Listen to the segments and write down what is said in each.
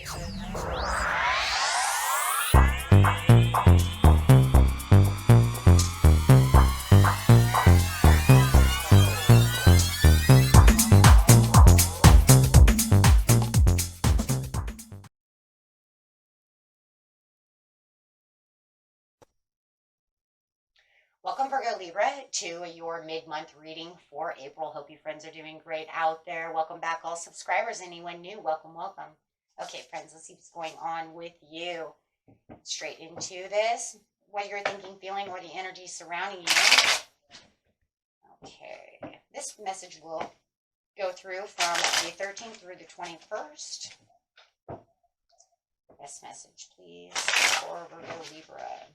Welcome, Virgo Libra, to your mid-month reading for April. Hope you friends are doing great out there. Welcome back, all subscribers. Anyone new, welcome, welcome. Okay, friends, let's see what's going on with you. Straight into this, what you're thinking, feeling, or the energy surrounding you. Okay, this message will go through from the 13th through the 21st. Best message, please, for Virgo Libra.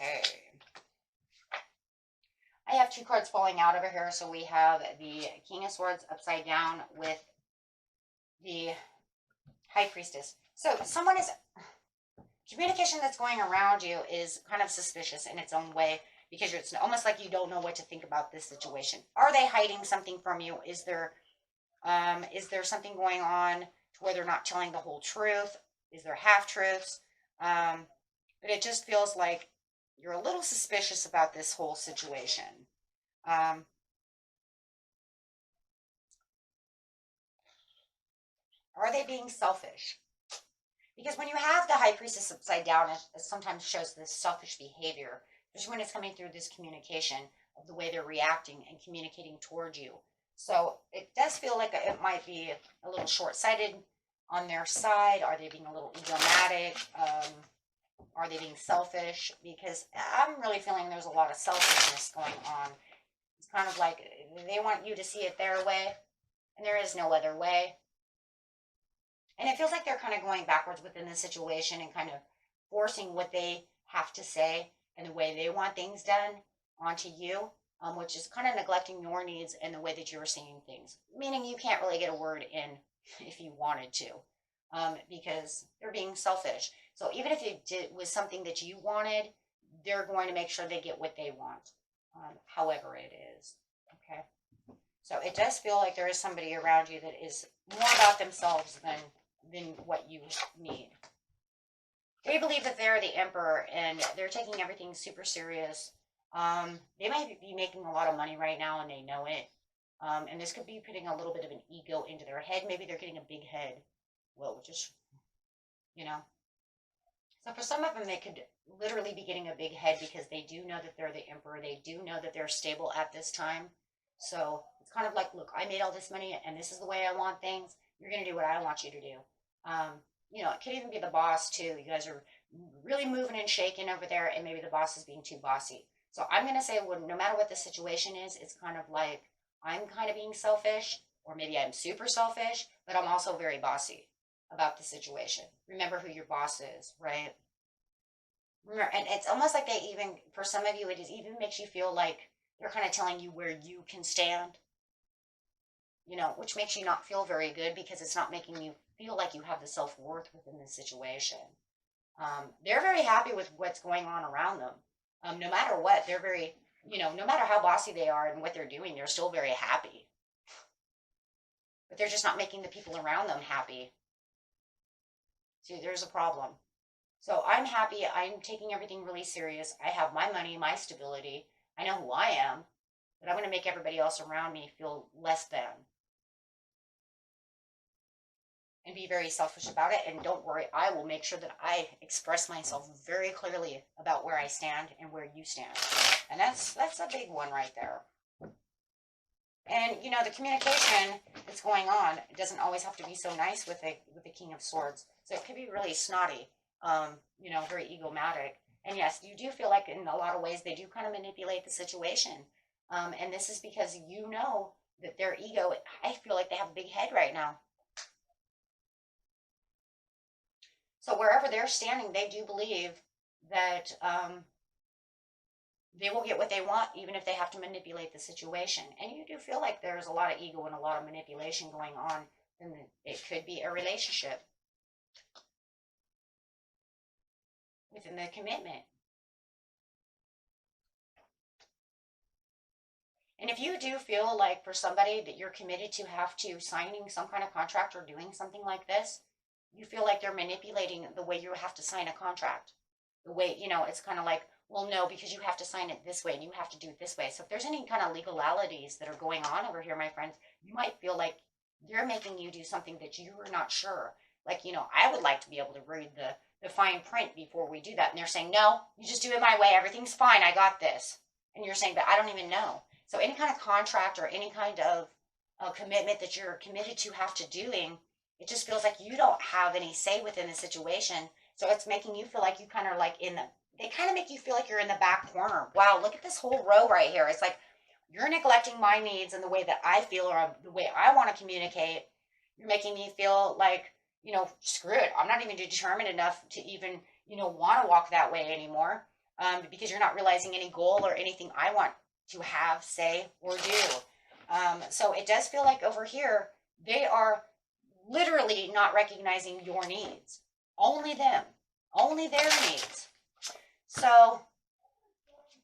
Okay. I have two cards falling out over here. So we have the King of Swords upside down with the High Priestess. So someone is, communication that's going around you is kind of suspicious in its own way, because it's almost like you don't know what to think about this situation. Are they hiding something from you? Is there something going on to where they're not telling the whole truth? Is there half-truths? But it just feels like you're a little suspicious about this whole situation. Are they being selfish? Because when you have the High Priestess upside down, it sometimes shows this selfish behavior, especially when it's coming through this communication of the way they're reacting and communicating toward you. So it does feel like it might be a little short-sighted on their side. Are they being a little egomatic? Are they being selfish? Because I'm really feeling there's a lot of selfishness going on. It's kind of like they want you to see it their way, and there is no other way. And it feels like they're kind of going backwards within the situation and kind of forcing what they have to say and the way they want things done onto you, which is kind of neglecting your needs and the way that you're seeing things. Meaning you can't really get a word in if you wanted to, because they're being selfish. So even if it was something that you wanted, they're going to make sure they get what they want, however it is. Okay. So it does feel like there is somebody around you that is more about themselves than what you need. They believe that they're the emperor and they're taking everything super serious. They might be making a lot of money right now and they know it. And this could be putting a little bit of an ego into their head. Maybe they're getting a big head. Well, just, you know. So for some of them, they could literally be getting a big head because they do know that they're the emperor. They do know that they're stable at this time. So it's kind of like, look, I made all this money and this is the way I want things. You're going to do what I want you to do. It could even be the boss too. You guys are really moving and shaking over there and maybe the boss is being too bossy. So I'm going to say, well, no matter what the situation is, it's kind of like I'm kind of being selfish, or maybe I'm super selfish, but I'm also very bossy about the situation. Remember who your boss is, right? Remember, and it's almost like they even, for some of you, it even makes you feel like they're kind of telling you where you can stand, which makes you not feel very good because it's not making you feel like you have the self-worth within the situation. They're very happy with what's going on around them. No matter what, they're very, no matter how bossy they are and what they're doing, they're still very happy. But they're just not making the people around them happy. See, there's a problem. So I'm happy. I'm taking everything really serious. I have my money, my stability. I know who I am, but I'm going to make everybody else around me feel less than. And be very selfish about it. And don't worry, I will make sure that I express myself very clearly about where I stand and where you stand. And that's a big one right there. And, the communication that's going on, it doesn't always have to be so nice with the King of Swords. So it could be really snotty, very egomatic. And yes, you do feel like in a lot of ways they do kind of manipulate the situation. And this is because you know that their ego, I feel like they have a big head right now. So wherever they're standing, they do believe that they will get what they want, even if they have to manipulate the situation. And you do feel like there's a lot of ego and a lot of manipulation going on, and it could be a relationship within the commitment. And if you do feel like for somebody that you're committed to have to signing some kind of contract or doing something like this, you feel like they're manipulating the way you have to sign a contract. The way, it's kind of like, well, no, because you have to sign it this way and you have to do it this way. So if there's any kind of legalities that are going on over here, my friends, you might feel like they're making you do something that you are not sure. Like, I would like to be able to read the fine print before we do that. And they're saying, no, you just do it my way. Everything's fine. I got this. And you're saying, but I don't even know. So any kind of contract or any kind of commitment that you're committed to have to doing, it just feels like you don't have any say within the situation. So it's making you feel like you kind of like they kind of make you feel like you're in the back corner. Wow, look at this whole row right here. It's like you're neglecting my needs and the way that I feel or the way I want to communicate. You're making me feel like, screw it. I'm not even determined enough to even, want to walk that way anymore because you're not realizing any goal or anything I want to have, say, or do. So it does feel like over here, they are literally not recognizing your needs. Only them. Only their needs. So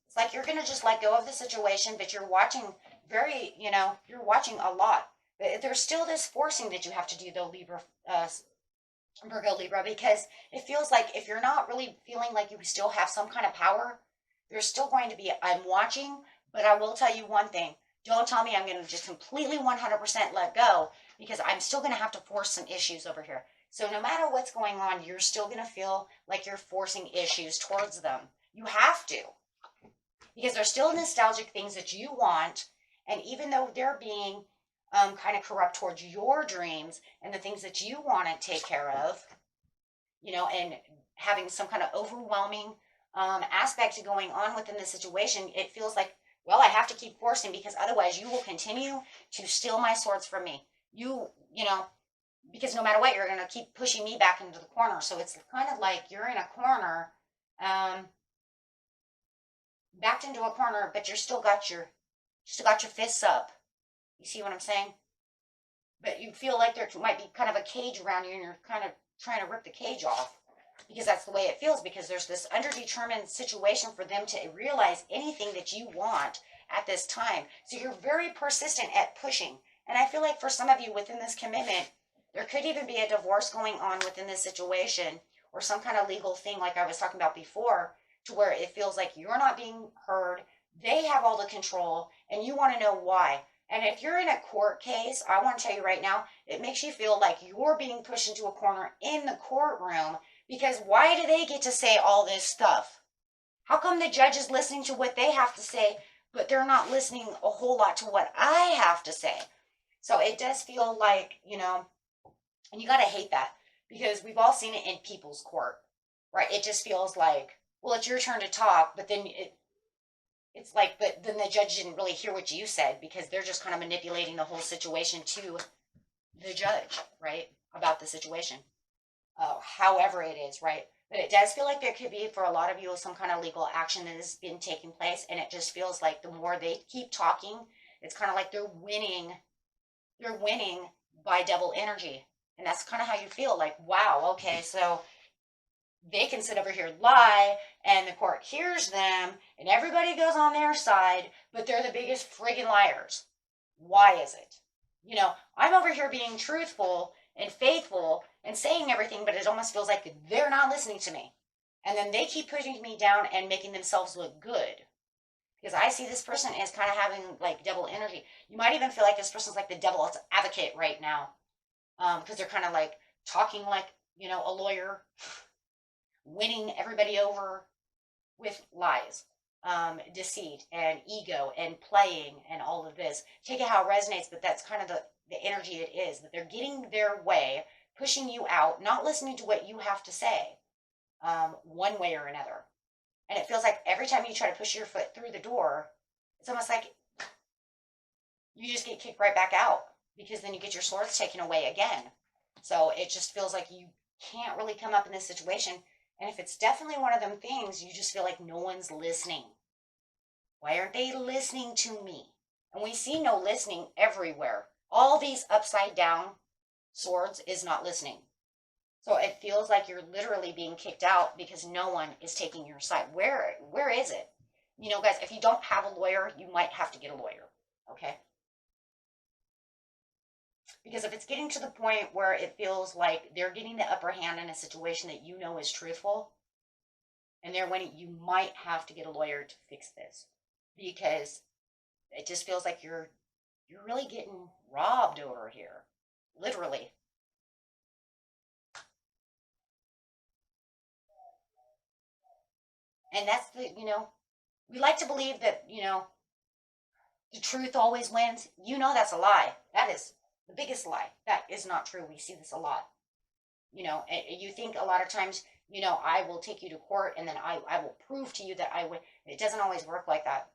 it's like you're going to just let go of the situation, but you're watching you're watching a lot. There's still this forcing that you have to do, though, Virgo Libra, because it feels like if you're not really feeling like you still have some kind of power, there's still going to be, I'm watching, but I will tell you one thing. Don't tell me I'm going to just completely 100% let go, because I'm still going to have to force some issues over here. So no matter what's going on, you're still going to feel like you're forcing issues towards them. You have to. Because there's still nostalgic things that you want. And even though they're being kind of corrupt towards your dreams and the things that you want to take care of, and having some kind of overwhelming aspect going on within the situation, it feels like, well, I have to keep forcing because otherwise you will continue to steal my swords from me. Because no matter what, you're going to keep pushing me back into the corner. So it's kind of like you're in a corner, backed into a corner, but you still got your fists up. You see what I'm saying? But you feel like there might be kind of a cage around you and you're kind of trying to rip the cage off because that's the way it feels, because there's this underdetermined situation for them to realize anything that you want at this time. So you're very persistent at pushing. And I feel like for some of you within this commitment, there could even be a divorce going on within this situation or some kind of legal thing like I was talking about before, to where it feels like you're not being heard. They have all the control and you want to know why. And if you're in a court case, I want to tell you right now, it makes you feel like you're being pushed into a corner in the courtroom, because why do they get to say all this stuff? How come the judge is listening to what they have to say, but they're not listening a whole lot to what I have to say? So it does feel like, and you got to hate that, because we've all seen it in people's court, right? It just feels like, well, it's your turn to talk, but then it's like, but then the judge didn't really hear what you said because they're just kind of manipulating the whole situation to the judge, right? About the situation. However it is, right? But it does feel like there could be, for a lot of you, some kind of legal action that has been taking place. And it just feels like the more they keep talking, it's kind of like they're winning by double energy. And that's kind of how you feel like, wow, okay, so they can sit over here, lie, and the court hears them, and everybody goes on their side, but they're the biggest friggin' liars. Why is it? I'm over here being truthful and faithful and saying everything, but it almost feels like they're not listening to me. And then they keep pushing me down and making themselves look good. Because I see this person as kind of having like double energy. You might even feel like this person's like the devil's advocate right now. Because they're kind of like talking like, a lawyer, winning everybody over with lies, deceit, and ego, and playing, and all of this. Take it how it resonates, but that's kind of the energy it is, that they're getting their way, pushing you out, not listening to what you have to say, one way or another. And it feels like every time you try to push your foot through the door, it's almost like you just get kicked right back out, because then you get your swords taken away again. So it just feels like you can't really come up in this situation. And if it's definitely one of them things, you just feel like no one's listening. Why aren't they listening to me? And we see no listening everywhere. All these upside down swords is not listening. So it feels like you're literally being kicked out because no one is taking your side. Where is it? Guys, if you don't have a lawyer, you might have to get a lawyer. okay? Because if it's getting to the point where it feels like they're getting the upper hand in a situation that you know is truthful, and they're winning, you might have to get a lawyer to fix this, because it just feels like you're really getting robbed over here, literally. And that's the, we like to believe that, the truth always wins. That's a lie. That is the biggest lie. That is not true. We see this a lot. You think a lot of times, I will take you to court and then I will prove to you that I win. It doesn't always work like that.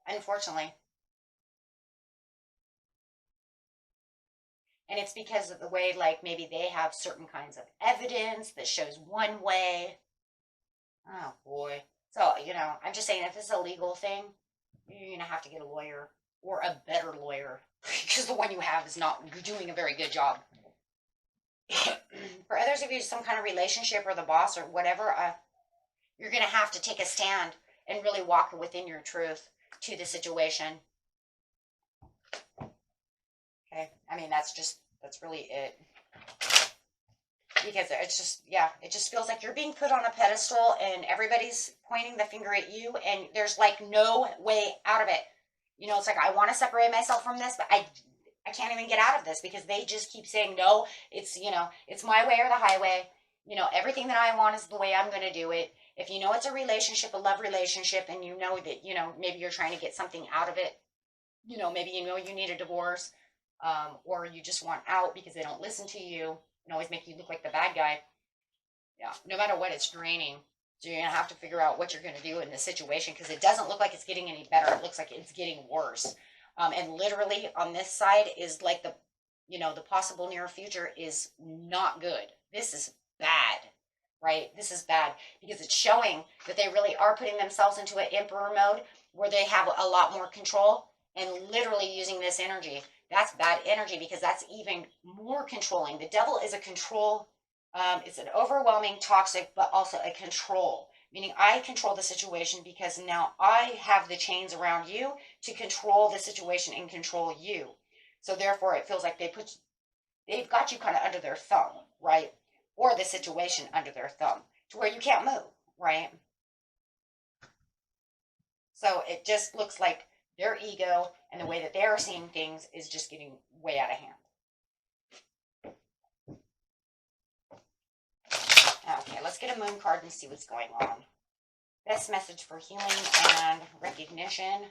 Unfortunately. And it's because of the way, like, maybe they have certain kinds of evidence that shows one way. Oh, boy. So, I'm just saying, if this is a legal thing, you're going to have to get a lawyer or a better lawyer because the one you have is not doing a very good job. For others of you, some kind of relationship or the boss or whatever, you're going to have to take a stand and really walk within your truth to the situation. Okay, I mean, that's really it. Because it's just, yeah, it just feels like you're being put on a pedestal and everybody's pointing the finger at you and there's like no way out of it. It's like, I want to separate myself from this, but I can't even get out of this because they just keep saying, no, it's, it's my way or the highway. Everything that I want is the way I'm going to do it. If it's a relationship, a love relationship, and that, maybe you're trying to get something out of it, maybe you need a divorce, or you just want out because they don't listen to you and always make you look like the bad guy. Yeah, no matter what, it's draining. So you're going to have to figure out what you're going to do in this situation because it doesn't look like it's getting any better. It looks like it's getting worse. And literally on this side is like the possible near future is not good. This is bad, right? This is bad because it's showing that they really are putting themselves into an emperor mode where they have a lot more control and literally using this energy. That's bad energy because that's even more controlling. The devil is a control. It's an overwhelming, toxic, but also a control. Meaning I control the situation because now I have the chains around you to control the situation and control you. So therefore it feels like they've got you kind of under their thumb, right? Or the situation under their thumb to where you can't move, right? So it just looks like their ego and the way that they're seeing things is just getting way out of hand. Okay, let's get a moon card and see what's going on. Best message for healing and recognition.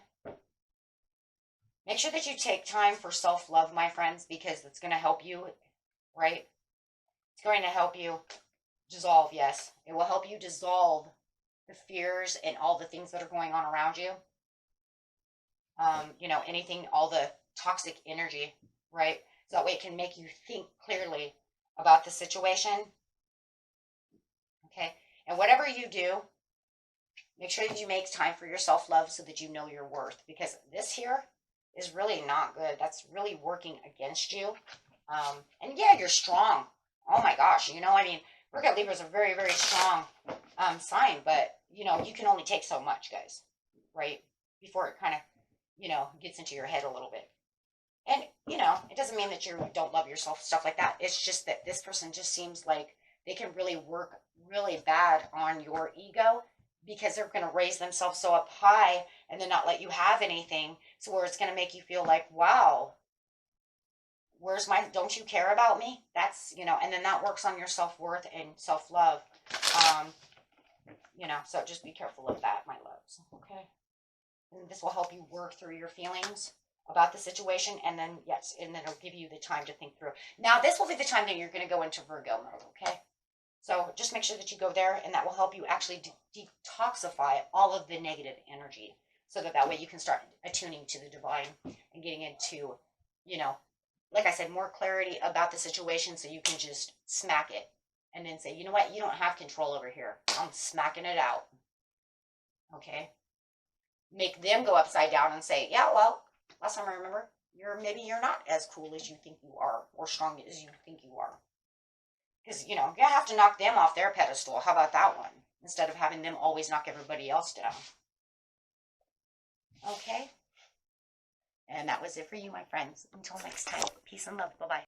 Make sure that you take time for self-love, my friends, because it's going to help you, right? It's going to help you dissolve, yes. It will help you dissolve the fears and all the things that are going on around you. Anything, all the toxic energy, right? So that way it can make you think clearly about the situation. Okay, and whatever you do, make sure that you make time for your self-love so that you know your worth, because this here is really not good. That's really working against you. And yeah, you're strong. Oh my gosh, Virgo Libra is a very, very strong sign, but, you can only take so much, guys, right? Before it kind of, gets into your head a little bit. And, it doesn't mean that you don't love yourself, stuff like that. It's just that this person just seems like they can really work really bad on your ego because they're going to raise themselves so up high and then not let you have anything. So where it's going to make you feel like, wow, don't you care about me? That's, and then that works on your self-worth and self-love. So just be careful of that, my loves. Okay. And this will help you work through your feelings about the situation. And then, yes, and then it'll give you the time to think through. Now, this will be the time that you're going to go into Virgo mode. Okay. So just make sure that you go there, and that will help you actually detoxify all of the negative energy so that way you can start attuning to the divine and getting into, like I said, more clarity about the situation so you can just smack it and then say, you know what, you don't have control over here. I'm smacking it out. Okay? Make them go upside down and say, yeah, well, last time I remember, maybe you're not as cool as you think you are or strong as you think you are. Because, you have to knock them off their pedestal. How about that one? Instead of having them always knock everybody else down. Okay? And that was it for you, my friends. Until next time, peace and love. Bye-bye.